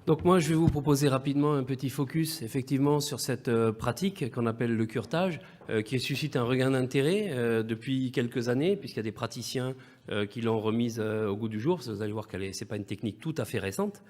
Donc moi, je vais vous proposer rapidement un petit focus effectivement sur cette pratique qu'on appelle le curetage, qui suscite un regain d'intérêt depuis quelques années, puisqu'il y a des praticiens qui l'ont remise au goût du jour. Vous allez voir qu'elle c'est pas une technique tout à fait récente.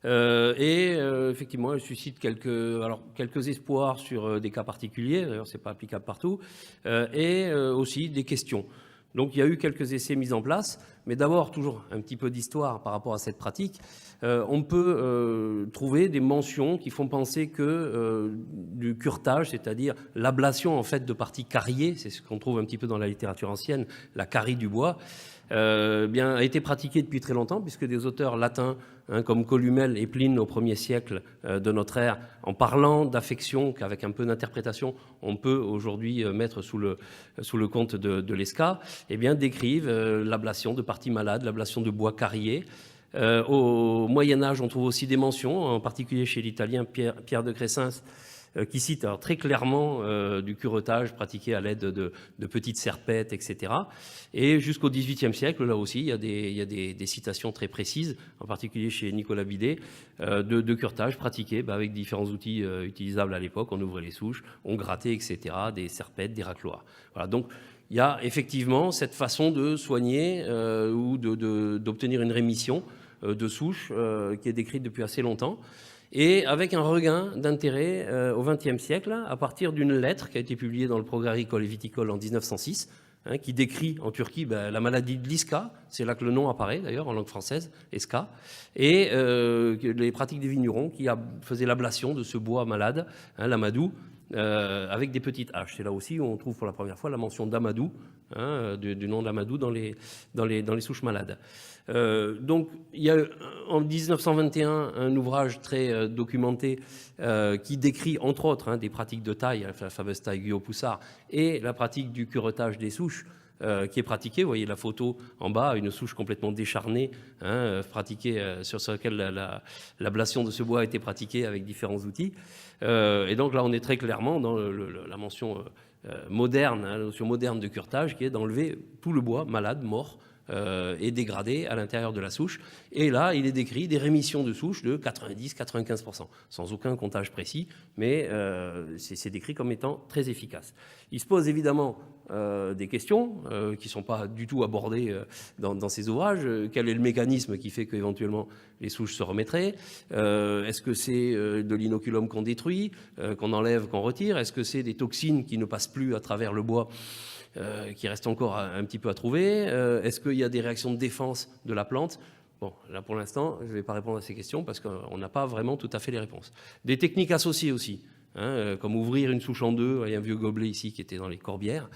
Effectivement, elle suscite quelques espoirs sur des cas particuliers. D'ailleurs, c'est pas applicable partout, aussi des questions. Donc il y a eu quelques essais mis en place, mais d'abord toujours un petit peu d'histoire par rapport à cette pratique. On peut trouver des mentions qui font penser que du curetage, c'est-à-dire l'ablation en fait de parties cariées, c'est ce qu'on trouve un petit peu dans la littérature ancienne, la carie du bois, a été pratiqué depuis très longtemps, puisque des auteurs latins comme Columelle et Pline au 1er siècle de notre ère, en parlant d'affection, qu'avec un peu d'interprétation, on peut aujourd'hui mettre sous le compte de l'ESCA, décrivent l'ablation de parties malades, l'ablation de bois carié. Au Moyen-Âge, on trouve aussi des mentions, en particulier chez l'Italien Pierre de Crescens, qui cite alors très clairement du curetage pratiqué à l'aide de petites serpettes, etc. Et jusqu'au XVIIIe siècle, là aussi, il y a des citations très précises, en particulier chez Nicolas Bidet, de curetage pratiqué avec différents outils utilisables à l'époque. On ouvrait les souches, on grattait, etc., des serpettes, des racloirs. Voilà, donc il y a effectivement cette façon de soigner ou d'obtenir une rémission de souches qui est décrite depuis assez longtemps, et avec un regain d'intérêt au XXe siècle, à partir d'une lettre qui a été publiée dans le Progrès agricole et viticole en 1906, qui décrit en Turquie la maladie de l'Iska, c'est là que le nom apparaît d'ailleurs en langue française, Eska, et les pratiques des vignerons qui faisaient l'ablation de ce bois malade, l'amadou, avec des petites haches. C'est là aussi où on trouve pour la première fois la mention d'amadou, du nom d'amadou dans les souches malades. Donc il y a en 1921 un ouvrage très documenté qui décrit entre autres des pratiques de taille, la fameuse taille Guyot-Poussard, et la pratique du curetage des souches qui est pratiquée. Vous voyez la photo en bas, une souche complètement décharnée, pratiquée sur laquelle l'ablation de ce bois a été pratiquée avec différents outils. Et donc là, on est très clairement dans la mention moderne, la notion moderne de curetage, qui est d'enlever tout le bois malade, mort, et dégradé à l'intérieur de la souche. Et là, il est décrit des rémissions de souche de 90-95%, sans aucun comptage précis, mais c'est décrit comme étant très efficace. Il se pose évidemment des questions qui ne sont pas du tout abordées dans ces ouvrages. Quel est le mécanisme qui fait qu'éventuellement les souches se remettraient? Est-ce que c'est de l'inoculum qu'on détruit, qu'on enlève, qu'on retire? Est-ce que c'est des toxines qui ne passent plus à travers le bois qui reste encore un petit peu à trouver? Est-ce qu'il y a des réactions de défense de la plante? Bon, là pour l'instant, je ne vais pas répondre à ces questions parce qu'on n'a pas vraiment tout à fait les réponses. Des techniques associées aussi, comme ouvrir une souche en deux. Il y a un vieux gobelet ici qui était dans les Corbières.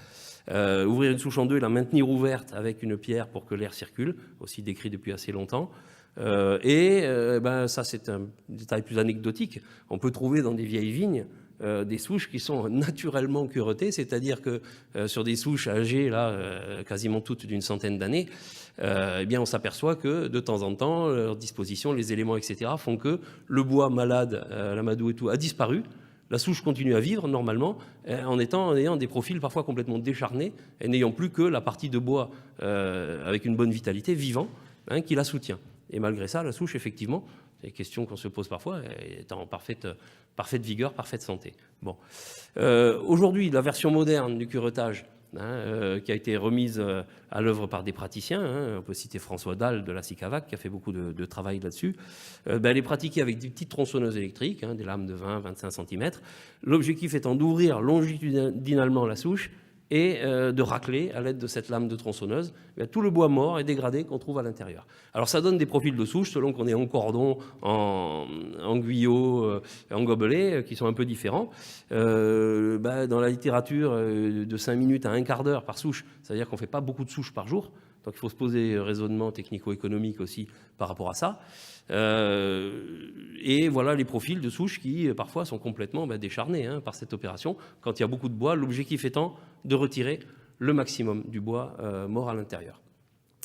Ouvrir une souche en deux et la maintenir ouverte avec une pierre pour que l'air circule, aussi décrit depuis assez longtemps. Ça, c'est un détail plus anecdotique. On peut trouver dans des vieilles vignes des souches qui sont naturellement curetées, c'est-à-dire que sur des souches âgées, là, quasiment toutes d'une centaine d'années, on s'aperçoit que de temps en temps, leur disposition, les éléments, etc., font que le bois malade, l'amadou et tout, a disparu. La souche continue à vivre normalement en ayant des profils parfois complètement décharnés et n'ayant plus que la partie de bois avec une bonne vitalité vivant qui la soutient. Et malgré ça, la souche, effectivement, c'est une question qu'on se pose parfois, est en parfaite vigueur, parfaite santé. Bon. Aujourd'hui, la version moderne du curetage, qui a été remise à l'œuvre par des praticiens, on peut citer François Dalle de la Sicavac, qui a fait beaucoup de travail là-dessus, elle est pratiquée avec des petites tronçonneuses électriques, des lames de 20-25 cm, l'objectif étant d'ouvrir longitudinalement la souche et de racler à l'aide de cette lame de tronçonneuse tout le bois mort et dégradé qu'on trouve à l'intérieur. Alors ça donne des profils de souche selon qu'on est en cordon, en guyot, en gobelet, qui sont un peu différents. Dans la littérature, de 5 minutes à un quart d'heure par souche, c'est-à-dire qu'on ne fait pas beaucoup de souches par jour, donc il faut se poser raisonnement technico-économique aussi par rapport à ça. Et voilà les profils de souches qui parfois sont complètement décharnés par cette opération. Quand il y a beaucoup de bois, l'objectif étant de retirer le maximum du bois mort à l'intérieur.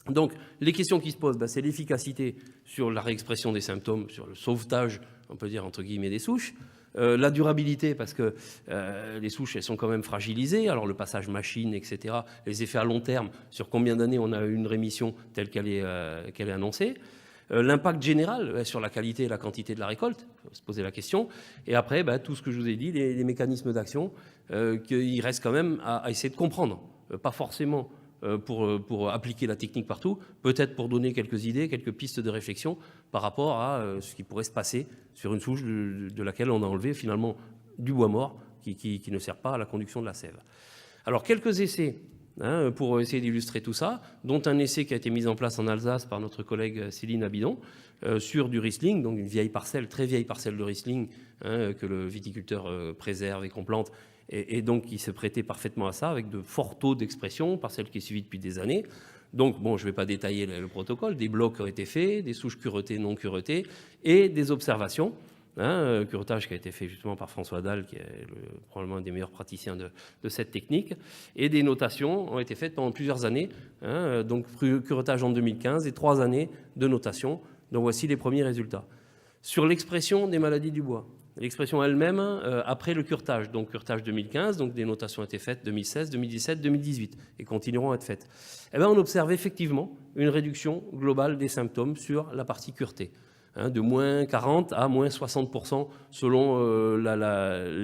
Donc les questions qui se posent, c'est l'efficacité sur la réexpression des symptômes, sur le sauvetage, on peut dire entre guillemets, des souches. La durabilité, parce que les souches, elles sont quand même fragilisées. Alors le passage machine, etc., les effets à long terme, sur combien d'années on a une rémission telle qu'elle est annoncée. L'impact général sur la qualité et la quantité de la récolte, il faut se poser la question. Et après, tout ce que je vous ai dit, les mécanismes d'action, qu'il reste quand même à essayer de comprendre. Pas forcément pour appliquer la technique partout, peut-être pour donner quelques idées, quelques pistes de réflexion par rapport à ce qui pourrait se passer sur une souche de laquelle on a enlevé finalement du bois mort qui ne sert pas à la conduction de la sève. Alors, quelques essais pour essayer d'illustrer tout ça, dont un essai qui a été mis en place en Alsace par notre collègue Céline Abidon, sur du Riesling, donc une vieille parcelle, très vieille parcelle de Riesling, que le viticulteur préserve et qu'on plante, et donc qui se prêtait parfaitement à ça, avec de forts taux d'expression, parcelle qui est suivie depuis des années. Donc, bon, je ne vais pas détailler le protocole, des blocs ont été faits, des souches curetées, non curetées, et des observations. Curetage qui a été fait justement par François Dalle, qui est probablement un des meilleurs praticiens de cette technique, et des notations ont été faites pendant plusieurs années, donc curetage en 2015 et 3 années de notation. Donc voici les premiers résultats. Sur l'expression des maladies du bois, l'expression elle-même après le curetage, donc curetage 2015, donc des notations ont été faites 2016, 2017, 2018 et continueront à être faites. Eh bien, on observe effectivement une réduction globale des symptômes sur la partie curetée, de moins 40 à moins 60% selon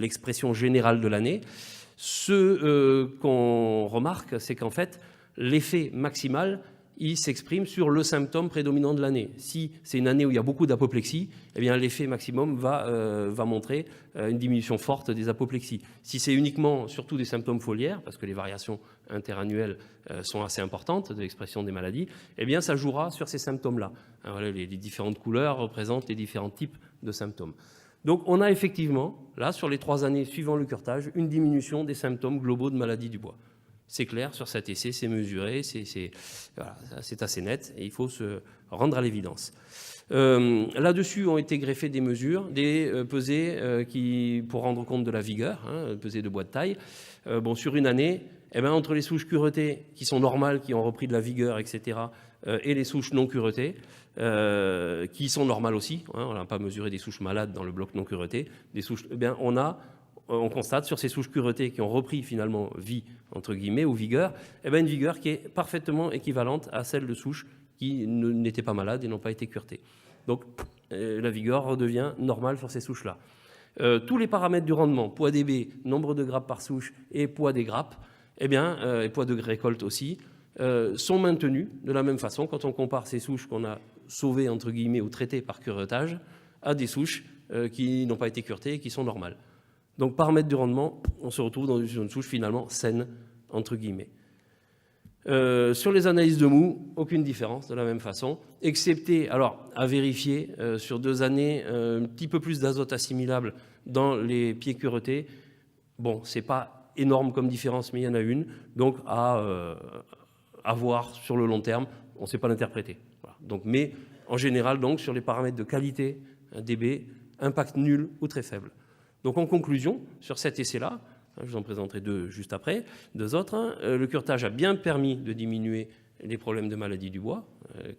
l'expression générale de l'année. Ce qu'on remarque, c'est qu'en fait, l'effet maximal, il s'exprime sur le symptôme prédominant de l'année. Si c'est une année où il y a beaucoup d'apoplexie, eh bien l'effet maximum va montrer une diminution forte des apoplexies. Si c'est uniquement, surtout des symptômes foliaires, parce que les variations interannuelles sont assez importantes de l'expression des maladies, eh bien ça jouera sur ces symptômes-là. Voilà, les différentes couleurs représentent les différents types de symptômes. Donc on a effectivement, là, sur les 3 années suivant le curetage, une diminution des symptômes globaux de maladie du bois. C'est clair, sur cet essai, c'est mesuré, c'est assez net, et il faut se rendre à l'évidence. Là-dessus ont été greffées des mesures, des pesées pour rendre compte de la vigueur, pesées de bois de taille. Sur une année, entre les souches curetées, qui sont normales, qui ont repris de la vigueur, etc., et les souches non curetées, qui sont normales aussi, on n'a pas mesuré des souches malades dans le bloc non cureté, des souches, on constate sur ces souches curetées qui ont repris finalement vie, entre guillemets, ou vigueur, une vigueur qui est parfaitement équivalente à celle de souches qui n'étaient pas malades et n'ont pas été curetées. Donc la vigueur redevient normale sur ces souches-là. Tous les paramètres du rendement, poids dB, nombre de grappes par souche et poids des grappes, et poids de récolte aussi, sont maintenus de la même façon quand on compare ces souches qu'on a sauvées, entre guillemets, ou traitées par curetage, à des souches qui n'ont pas été curetées et qui sont normales. Donc, paramètre du rendement, on se retrouve dans une souche finalement saine, entre guillemets. Sur les analyses de mou, aucune différence de la même façon, excepté, alors à vérifier, sur 2 années, un petit peu plus d'azote assimilable dans les pieds curetés. Bon, c'est pas énorme comme différence, mais il y en a une. Donc, à voir sur le long terme, on ne sait pas l'interpréter. Voilà. Donc, mais en général, donc, sur les paramètres de qualité, dB, impact nul ou très faible. Donc en conclusion, sur cet essai-là, je vous en présenterai 2 juste après, 2 autres, le curetage a bien permis de diminuer les problèmes de maladie du bois,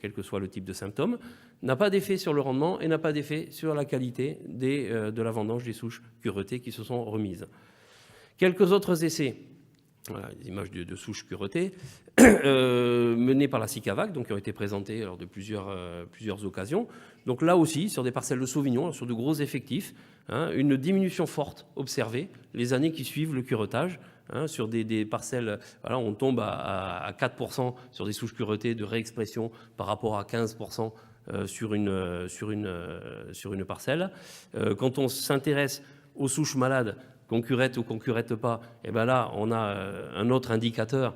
quel que soit le type de symptômes, n'a pas d'effet sur le rendement et n'a pas d'effet sur la qualité de la vendange des souches curetées qui se sont remises. Quelques autres essais, voilà, des images de souches curetées, menés par la SICAVAC, donc qui ont été présentés lors de plusieurs occasions. Donc là aussi, sur des parcelles de Sauvignon, sur de gros effectifs, une diminution forte observée les années qui suivent le curetage. Sur des parcelles, voilà, on tombe à 4% sur des souches curetées de réexpression par rapport à 15% sur une parcelle. Quand on s'intéresse aux souches malades, qu'on curette ou qu'on curette pas, et là, on a un autre indicateur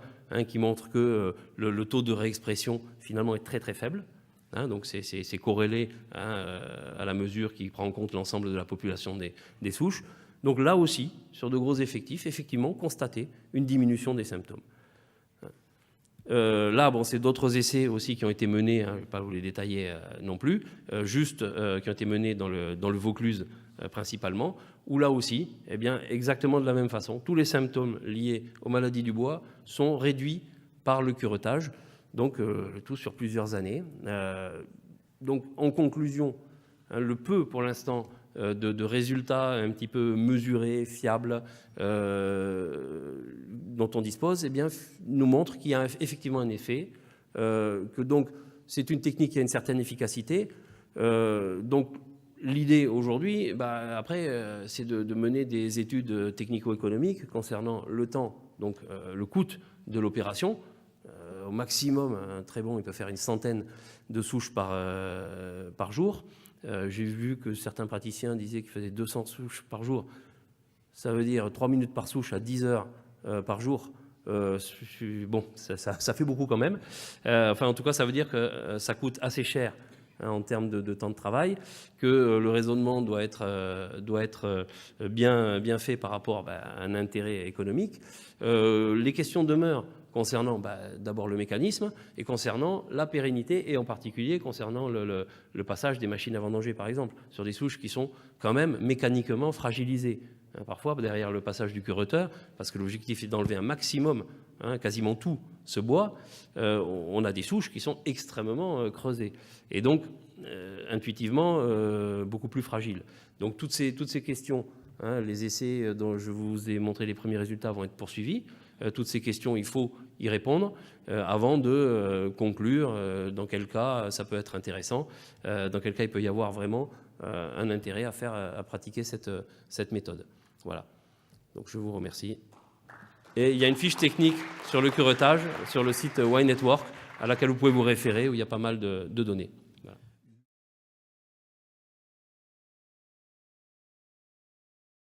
qui montre que le taux de réexpression, finalement, est très, très faible. Donc, c'est corrélé à la mesure qui prend en compte l'ensemble de la population des souches. Donc, là aussi, sur de gros effectifs, effectivement, constater une diminution des symptômes. Là, c'est d'autres essais aussi qui ont été menés, je ne vais pas vous les détailler non plus, juste qui ont été menés dans le Vaucluse principalement, où là aussi, exactement de la même façon, tous les symptômes liés aux maladies du bois sont réduits par le curetage, donc le tout sur plusieurs années. Donc en conclusion, le peu pour l'instant de résultats un petit peu mesurés, fiables, dont on dispose, nous montre qu'il y a effectivement un effet, que donc c'est une technique qui a une certaine efficacité. Donc, l'idée aujourd'hui, après, c'est de mener des études technico-économiques concernant le temps, donc le coût de l'opération. Au maximum, un très bon, il peut faire une centaine de souches par jour. J'ai vu que certains praticiens disaient qu'ils faisaient 200 souches par jour. Ça veut dire 3 minutes par souche à 10 heures par jour. Bon, ça fait beaucoup quand même. En tout cas, ça veut dire que ça coûte assez cher en termes de temps de travail, que le raisonnement doit être bien fait par rapport à un intérêt économique. Les questions demeurent concernant d'abord le mécanisme et concernant la pérennité, et en particulier concernant le passage des machines à vendanger, par exemple, sur des souches qui sont quand même mécaniquement fragilisées. Parfois, derrière le passage du cureteur, parce que l'objectif est d'enlever un maximum, quasiment tout ce bois, on a des souches qui sont extrêmement creusées. Et donc, intuitivement, beaucoup plus fragiles. Donc, toutes ces questions, les essais dont je vous ai montré les premiers résultats vont être poursuivis. Toutes ces questions, il faut y répondre avant de conclure dans quel cas ça peut être intéressant, dans quel cas il peut y avoir vraiment un intérêt à pratiquer cette méthode. Voilà. Donc je vous remercie. Et il y a une fiche technique sur le curetage sur le site Y Network à laquelle vous pouvez vous référer, où il y a pas mal de données.